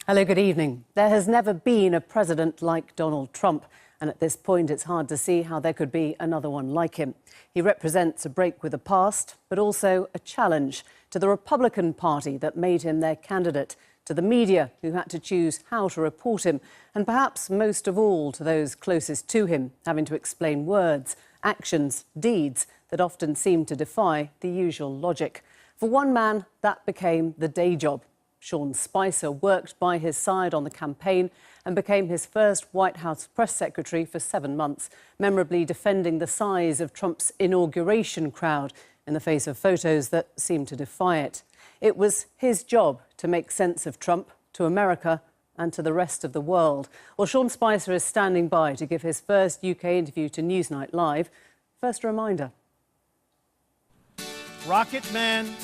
Hello, good evening. There has never been a president like Donald Trump, and at this point it's hard to see how there could be another one like him. He represents a break with the past, but also a challenge to the Republican Party that made him their candidate, to the media who had to choose how to report him, and perhaps most of all to those closest to him, having to explain words, actions, deeds that often seem to defy the usual logic. For one man, that became the day job. Sean Spicer worked by his side on the campaign and became his first White House press secretary for 7 months, memorably defending the size of Trump's inauguration crowd in the face of photos that seemed to defy it. It was his job to make sense of Trump to America and to the rest of the world. Well, Sean Spicer is standing by to give his first UK interview to Newsnight Live. First, a reminder. Rocket Man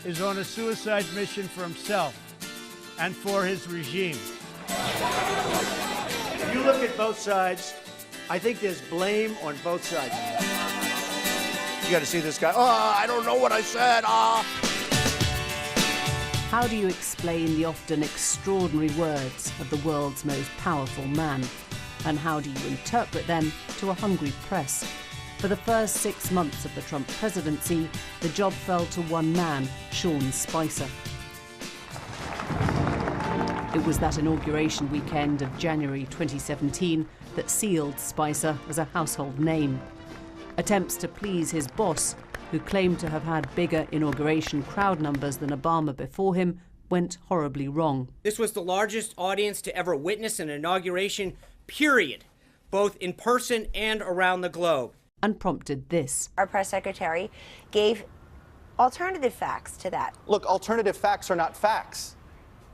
is on a suicide mission for himself and for his regime. If you look at both sides, I think there's blame on both sides. You got to see this guy. Oh, I don't know what I said. How do you explain the often extraordinary words of the world's most powerful man? And how do you interpret them to a hungry press? For the first 6 months of the Trump presidency, the job fell to one man, Sean Spicer. It was that inauguration weekend of January 2017 that sealed Spicer as a household name. Attempts to please his boss, who claimed to have had bigger inauguration crowd numbers than Obama before him, went horribly wrong. This was the largest audience to ever witness an inauguration, period, both in person and around the globe. And prompted this. Our press secretary gave alternative facts to that. Look, alternative facts are not facts.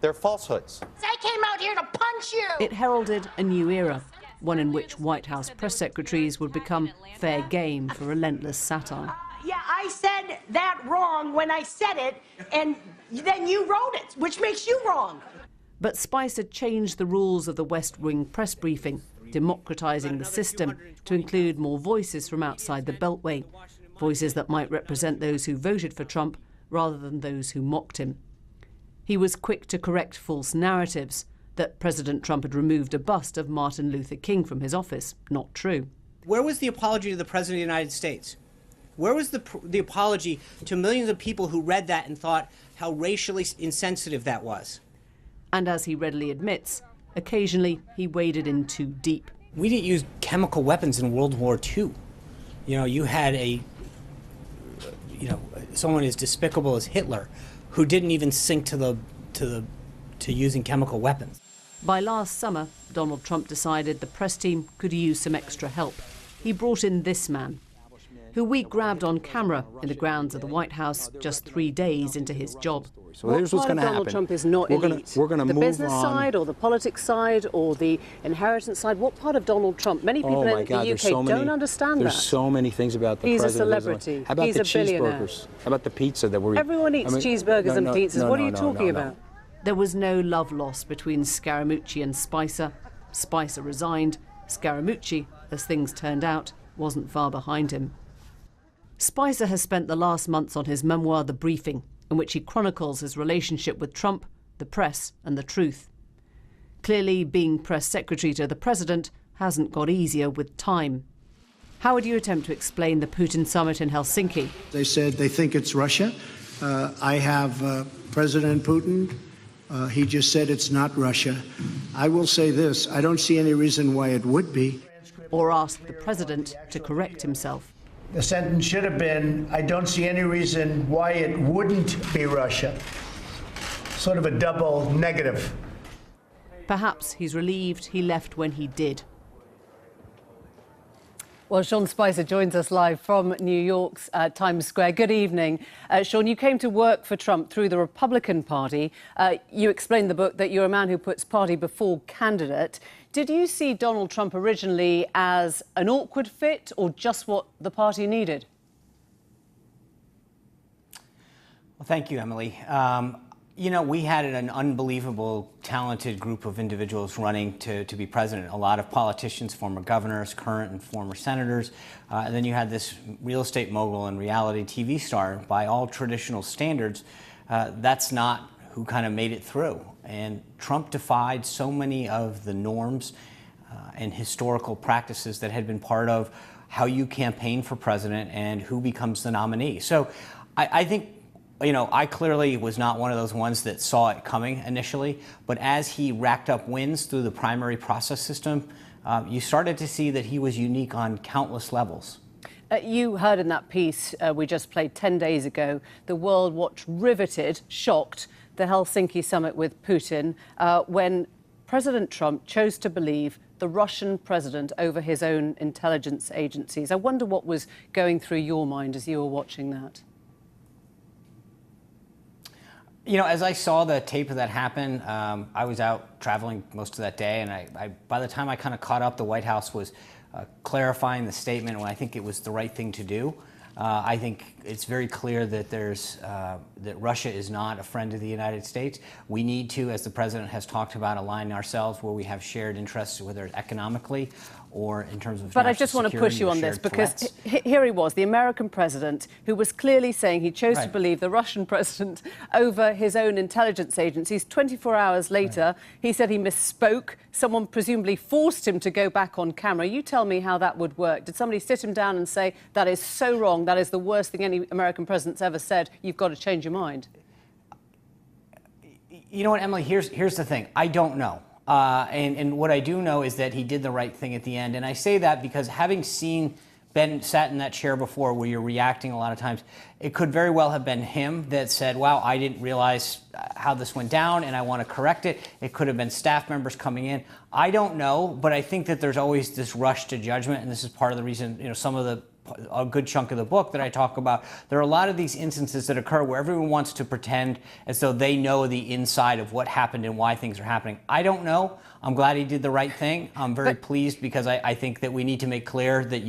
They're falsehoods. I came out here to punch you! It heralded a new era, one in which White House press secretaries would become fair game for relentless satire. Yeah, I said that wrong when I said it, and then you wrote it, which makes you wrong. But Spicer changed the rules of the West Wing press briefing, democratising the system to include more voices from outside the Beltway, voices that might represent those who voted for Trump rather than those who mocked him. He was quick to correct false narratives that President Trump had removed a bust of Martin Luther King from his office. Not true. Where was the apology to the President of the United States? Where was the apology to millions of people who read that and thought how racially insensitive that was? And as he readily admits, occasionally he waded in too deep. We didn't use chemical weapons in World War II. You know, you had someone as despicable as Hitler who didn't even sink to using chemical weapons. By last summer, Donald Trump decided the press team could use some extra help. He brought in this man, who we grabbed on camera in the grounds of the White House just 3 days into his job. So here's what's going to happen. Donald Trump is not elite. We're going to move on. The business side or the politics side or the inheritance side? What part of Donald Trump? Many people in the UK don't understand that. There's so many things about the president. He's a celebrity. How about He's the a billionaire. cheeseburgers? How about the pizza that we're eating? Everyone eats cheeseburgers and pizzas. What are you talking about? No. There was no love lost between Scaramucci and Spicer. Spicer resigned. Scaramucci, as things turned out, wasn't far behind him. Spicer has spent the last months on his memoir, The Briefing, in which he chronicles his relationship with Trump, the press and the truth. Clearly, being press secretary to the president hasn't got easier with time. How would you attempt to explain the Putin summit in Helsinki? They said they think it's Russia. I have President Putin. He just said it's not Russia. I will say this, I don't see any reason why it would be. Or ask the president to correct himself. The sentence should have been, I don't see any reason why it wouldn't be Russia. Sort of a double negative. Perhaps he's relieved he left when he did. Well, Sean Spicer joins us live from New York's Times Square. Good evening. Sean, you came to work for Trump through the Republican Party. You explained in the book that you're a man who puts party before candidate. Did you see Donald Trump originally as an awkward fit or just what the party needed? Well, thank you, Emily. You know, we had an unbelievable, talented group of individuals running to be president. A lot of politicians, former governors, current and former senators. And then you had this real estate mogul and reality TV star. By all traditional standards, that's not who kind of made it through. And Trump defied so many of the norms and historical practices that had been part of how you campaign for president and who becomes the nominee. So I think, I clearly was not one of those ones that saw it coming initially, but as he racked up wins through the primary process system, you started to see that he was unique on countless levels. You heard in that piece we just played 10 days ago, the world watched riveted, shocked, the Helsinki summit with Putin when President Trump chose to believe the Russian president over his own intelligence agencies. I wonder what was going through your mind as you were watching that. As I saw the tape of that happen, I was out traveling most of that day, and by the time I kind of caught up, the White House was clarifying the statement when I think it was the right thing to do. I think it's very clear that that Russia is not a friend of the United States. We need to, as the president has talked about, align ourselves where we have shared interests, whether economically or in terms of But I just want to push you on this because here he was, the American president, who was clearly saying he chose to believe the Russian president over his own intelligence agencies. 24 hours later, he said he misspoke. Someone presumably forced him to go back on camera. You tell me how that would work. Did somebody sit him down and say, that is so wrong, that is the worst thing any American president's ever said, you've got to change your mind? You know what, Emily, here's the thing. I don't know. And what I do know is that he did the right thing at the end. And I say that because having sat in that chair before where you're reacting a lot of times, it could very well have been him that said, wow, I didn't realize how this went down and I want to correct it. It could have been staff members coming in. I don't know, but I think that there's always this rush to judgment. And this is part of the reason, a good chunk of the book that I talk about. There are a lot of these instances that occur where everyone wants to pretend as though they know the inside of what happened and why things are happening. I don't know. I'm glad he did the right thing. I'm very pleased because I think that we need to make clear that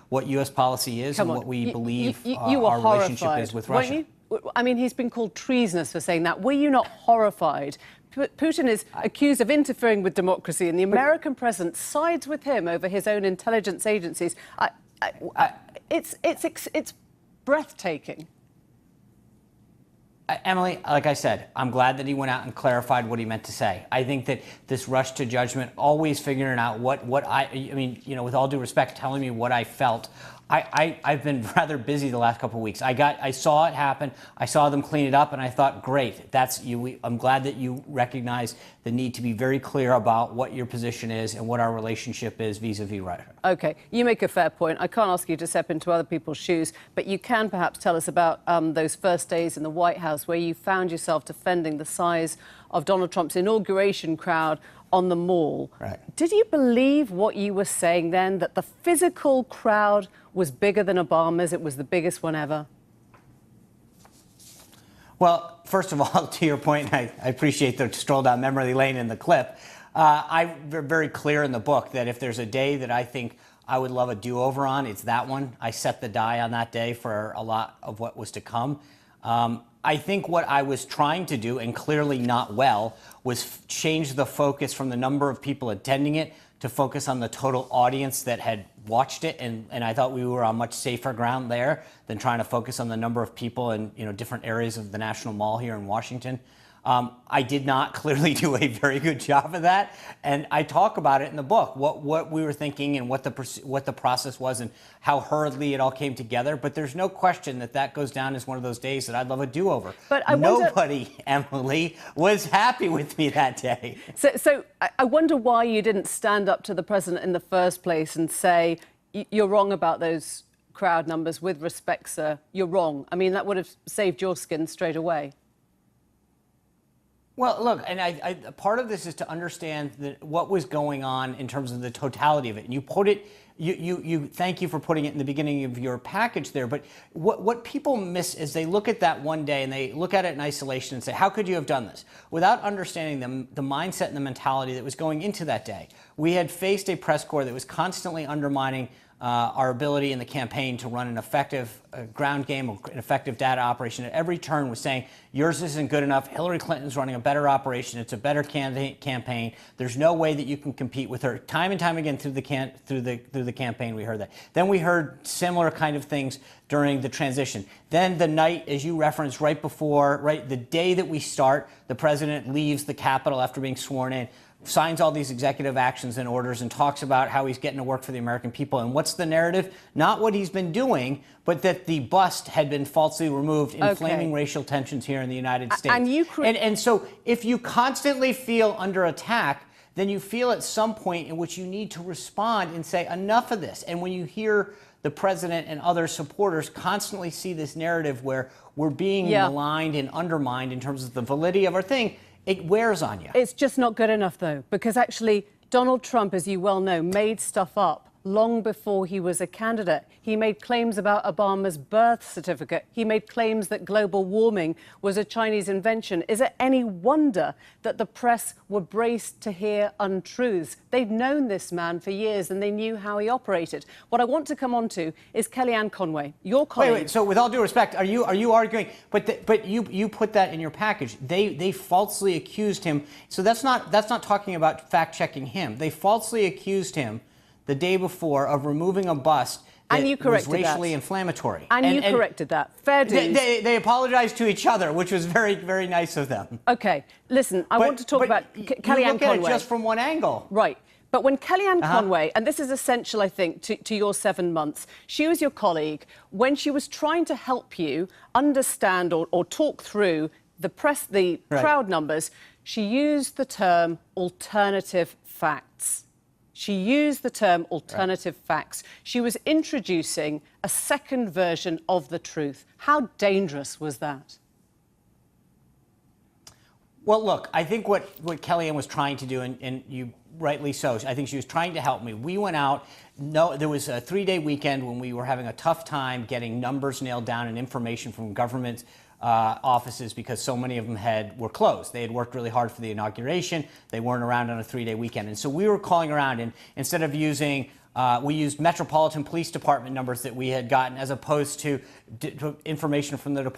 what U.S. policy is and what we believe our relationship is with Russia. Weren't you? I mean, he's been called treasonous for saying that. Were you not horrified? Putin is accused of interfering with democracy, and the American president sides with him over his own intelligence agencies. It's breathtaking. Emily, like I said, I'm glad that he went out and clarified what he meant to say. I think that this rush to judgment, always figuring out with all due respect, telling me what I felt. I've been rather busy the last couple of weeks. I saw it happen. I saw them clean it up, and I thought, great. I'm glad that you recognize the need to be very clear about what your position is and what our relationship is vis-a-vis Russia. Okay, you make a fair point. I can't ask you to step into other people's shoes, but you can perhaps tell us about those first days in the White House where you found yourself defending the size of Donald Trump's inauguration crowd on the Mall. Right. Did you believe what you were saying then, that the physical crowd was bigger than Obama's? It was the biggest one ever? Well, first of all, to your point, I appreciate the stroll down memory lane in the clip. I'm very clear in the book that if there's a day that I think I would love a do-over on, it's that one. I set the die on that day for a lot of what was to come. I think what I was trying to do, and clearly not well, was change the focus from the number of people attending it to focus on the total audience that had watched it. And I thought we were on much safer ground there than trying to focus on the number of people in different areas of the National Mall here in Washington. I did not clearly do a very good job of that, and I talk about it in the book, what we were thinking and what the process was and how hurriedly it all came together. But there's no question that goes down as one of those days that I'd love a do-over. But nobody, Emily, was happy with me that day. So I wonder why you didn't stand up to the president in the first place and say, you're wrong about those crowd numbers. With respect, sir, you're wrong. I mean, that would have saved your skin straight away. Well, look, and part of this is to understand what was going on in terms of the totality of it. And you put it, thank you for putting it in the beginning of your package there. But what people miss is they look at that one day and they look at it in isolation and say, how could you have done this? Without understanding the mindset and the mentality that was going into that day. We had faced a press corps that was constantly undermining our ability in the campaign to run an effective ground game, an effective data operation. At every turn was saying, yours isn't good enough. Hillary Clinton's running a better operation. It's a better campaign. There's no way that you can compete with her. Time and time again through the through the campaign, we heard that. Then we heard similar kind of things during the transition. Then the night, as you referenced, right before, the day that we start, the president leaves the Capitol after being sworn in, signs all these executive actions and orders and talks about how he's getting to work for the American people. And what's the narrative? Not what he's been doing, but that the bust had been falsely removed, inflaming racial tensions here in the United States. And so if you constantly feel under attack, then you feel at some point in which you need to respond and say, enough of this. And when you hear the president and other supporters constantly see this narrative where we're being maligned and undermined in terms of the validity of our thing, it wears on you. It's just not good enough, though, because actually Donald Trump, as you well know, made stuff up long before he was a candidate. He made claims about Obama's birth certificate. He made claims that global warming was a Chinese invention. Is it any wonder that the press were braced to hear untruths? They'd known this man for years and they knew how he operated. What I want to come on to is Kellyanne Conway, your colleague. Wait. So with all due respect, are you arguing? But you put that in your package. They falsely accused him. So that's not talking about fact checking him. They falsely accused him the day before of removing a bust that was racially inflammatory. And you corrected that. Fair dues. They apologized to each other, which was very, very nice of them. Okay, listen, I want to talk about Kellyanne Conway. You look at it just from one angle. Right. But when Kellyanne Conway, and this is essential, I think, to your 7 months, she was your colleague, when she was trying to help you understand or talk through the crowd numbers, she used the term alternative facts. She used the term alternative facts. She was introducing a second version of the truth. How dangerous was that? Well, look, I think what Kellyanne was trying to do, and you rightly so, I think she was trying to help me. We went out. There was a 3-day weekend when we were having a tough time getting numbers nailed down and information from government offices because so many of them were closed. They had worked really hard for the inauguration. They weren't around on a 3-day weekend. And so we were calling around, and instead of using, we used Metropolitan Police Department numbers that we had gotten as opposed to information from the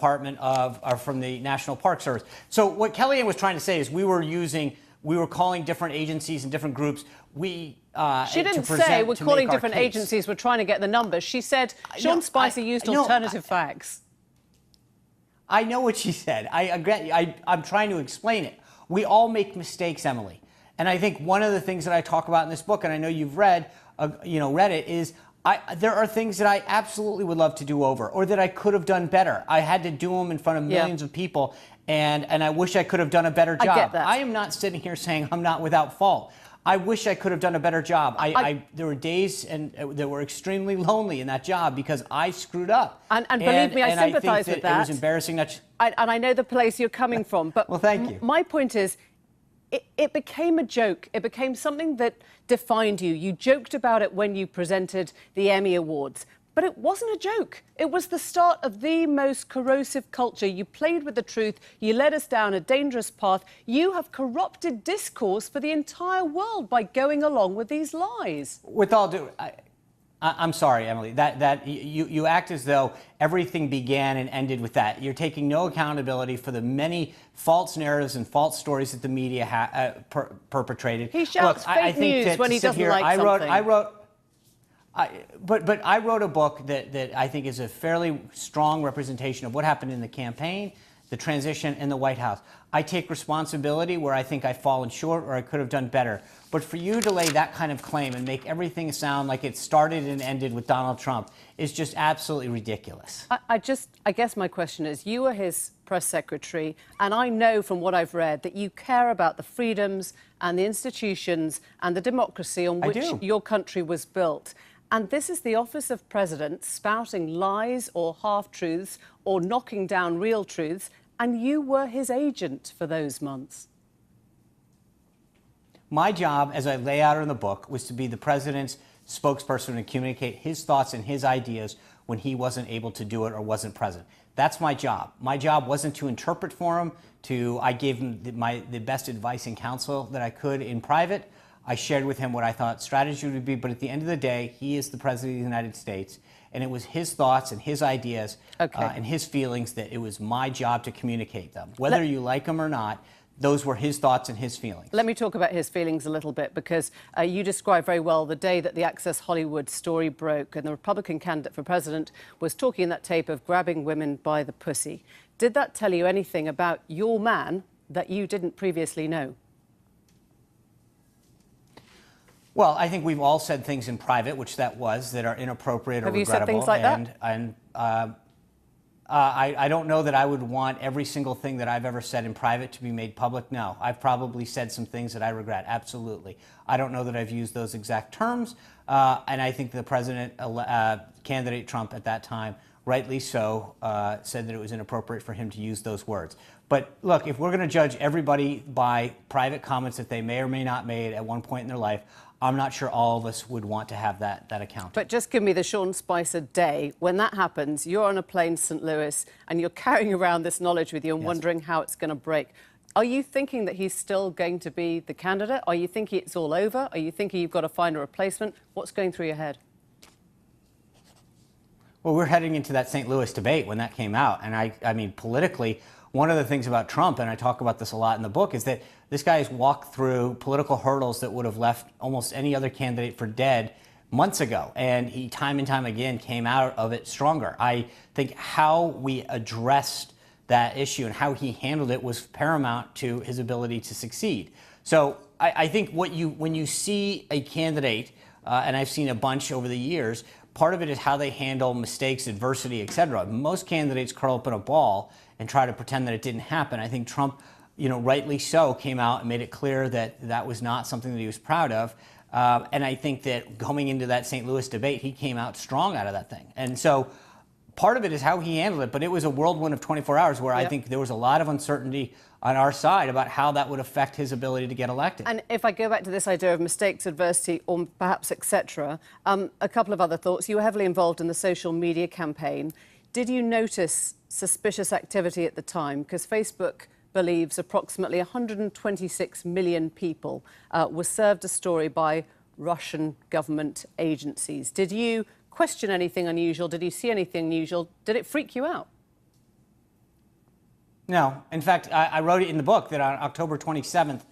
from the National Park Service. So what Kellyanne was trying to say is we were calling different agencies and different groups. She didn't say we're calling different agencies, we're trying to get the numbers. She said Sean Spicer used alternative facts. I know what she said. I'm trying to explain it. We all make mistakes, Emily. And I think one of the things that I talk about in this book, and I know you've read it, is there are things that I absolutely would love to do over or that I could have done better. I had to do them in front of millions of people, and I wish I could have done a better job. I get that. I am not sitting here saying I'm not without fault. I wish I could have done a better job. There were days that were extremely lonely in that job because I screwed up. And believe me, I sympathise with that. It was embarrassing. And I know the place you're coming from. But well, thank you. My point is, it became a joke. It became something that defined you. You joked about it when you presented the Emmy Awards. But it wasn't a joke. It was the start of the most corrosive culture. You played with the truth. You led us down a dangerous path. You have corrupted discourse for the entire world by going along with these lies. With all due, I'm sorry, Emily. That you act as though everything began and ended with that. You're taking no accountability for the many false narratives and false stories that the media perpetrated. He shouts fake news when he doesn't like something. But I wrote a book that I think is a fairly strong representation of what happened in the campaign, the transition, and the White House. I take responsibility where I think I've fallen short or I could have done better. But for you to lay that kind of claim and make everything sound like it started and ended with Donald Trump is just absolutely ridiculous. I guess my question is, you were his press secretary, and I know from what I've read that you care about the freedoms and the institutions and the democracy on which your country was built. And this is the office of president spouting lies or half-truths or knocking down real truths, and you were his agent for those months. My job, as I lay out in the book, was to be the president's spokesperson and communicate his thoughts and his ideas when he wasn't able to do it or wasn't present. That's my job. My job wasn't to interpret for him. I gave him the best advice and counsel that I could in private. I shared with him what I thought strategy would be, but at the end of the day, he is the president of the United States, and it was his thoughts and his ideas and his feelings that it was my job to communicate them. Whether you like them or not, those were his thoughts and his feelings. Let me talk about his feelings a little bit, because you described very well the day that the Access Hollywood story broke and the Republican candidate for president was talking in that tape of grabbing women by the pussy. Did that tell you anything about your man that you didn't previously know? Well, I think we've all said things in private, which that are inappropriate or regrettable. Have you said things like that? And I don't know that I would want every single thing that I've ever said in private to be made public. No, I've probably said some things that I regret. Absolutely. I don't know that I've used those exact terms. And I think the president, candidate Trump at that time, rightly so, said that it was inappropriate for him to use those words. But look, if we're going to judge everybody by private comments that they may or may not made at one point in their life, I'm not sure all of us would want to have that account. But just give me the Sean Spicer day. When that happens, you're on a plane to St. Louis and you're carrying around this knowledge with you and wondering how it's going to break. Are you thinking that he's still going to be the candidate? Are you thinking it's all over? Are you thinking you've got to find a replacement? What's going through your head? Well, we're heading into that St. Louis debate when that came out. And I mean, politically, one of the things about Trump, and I talk about this a lot in the book, is that this guy has walked through political hurdles that would have left almost any other candidate for dead months ago. And he, time and time again, came out of it stronger. I think how we addressed that issue and how he handled it was paramount to his ability to succeed. So I think when you see a candidate, and I've seen a bunch over the years, part of it is how they handle mistakes, adversity, et cetera. Most candidates curl up in a ball and try to pretend that it didn't happen. I think Trump, rightly so, came out and made it clear that that was not something that he was proud of. And I think that going into that St. Louis debate, he came out strong out of that thing. And so part of it is how he handled it, but it was a whirlwind of 24 hours where I think there was a lot of uncertainty on our side about how that would affect his ability to get elected. And if I go back to this idea of mistakes, adversity, or perhaps etc., a couple of other thoughts. You were heavily involved in the social media campaign. Did you notice suspicious activity at the time? Because Facebook believes approximately 126 million people were served a story by Russian government agencies. Did you question anything unusual? Did you see anything unusual? Did it freak you out? No. In fact, I wrote it in the book that on October 27th,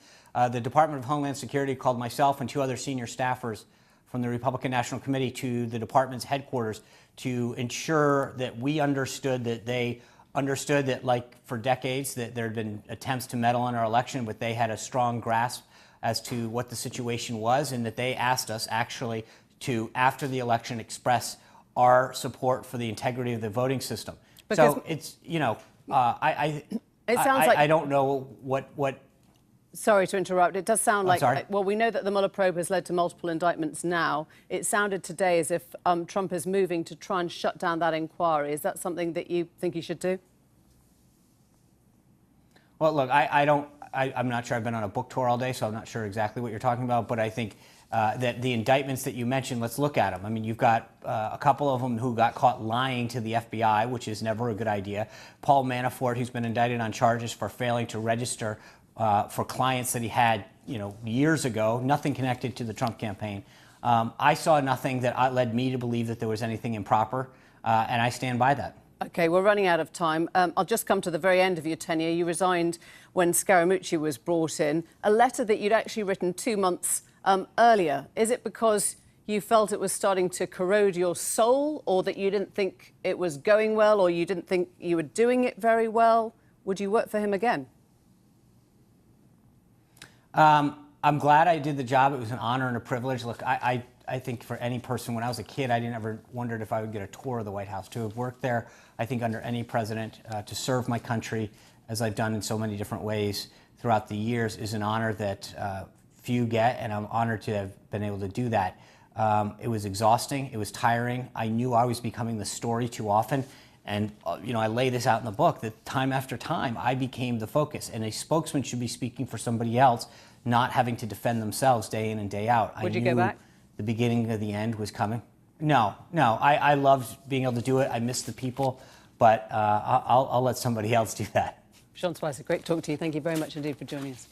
the Department of Homeland Security called myself and two other senior staffers from the Republican National Committee to the department's headquarters to ensure that we understood that they understood that, like for decades, that there had been attempts to meddle in our election, but they had a strong grasp as to what the situation was, and that they asked us actually to, after the election, express our support for the integrity of the voting system. Because so it's, I don't know what. Sorry to interrupt. It does sound like, sorry. well, we know that the Mueller probe has led to multiple indictments now. It sounded today as if Trump is moving to try and shut down that inquiry. Is that something that you think he should do? Well, look, I'm not sure. I've been on a book tour all day, so I'm not sure exactly what you're talking about. But I think that the indictments that you mentioned, let's look at them. I mean, you've got a couple of them who got caught lying to the FBI, which is never a good idea. Paul Manafort, who's been indicted on charges for failing to register for clients that he had, years ago, nothing connected to the Trump campaign. I saw nothing that led me to believe that there was anything improper, and I stand by that. OK, we're running out of time. I'll just come to the very end of your tenure. You resigned when Scaramucci was brought in, a letter that you'd actually written 2 months earlier. Is it because you felt it was starting to corrode your soul, or that you didn't think it was going well, or you didn't think you were doing it very well? Would you work for him again? I'm glad I did the job. It was an honor and a privilege. Look, I think for any person, when I was a kid, I never wondered if I would get a tour of the White House. To have worked there, I think under any president, to serve my country, as I've done in so many different ways throughout the years, is an honor that few get, and I'm honored to have been able to do that. It was exhausting. It was tiring. I knew I was becoming the story too often. And, I lay this out in the book that time after time, I became the focus. And a spokesman should be speaking for somebody else, not having to defend themselves day in and day out. Would you go back? The beginning of the end was coming. No. I loved being able to do it. I missed the people. But I'll let somebody else do that. Sean Spicer, great talking to you. Thank you very much indeed for joining us.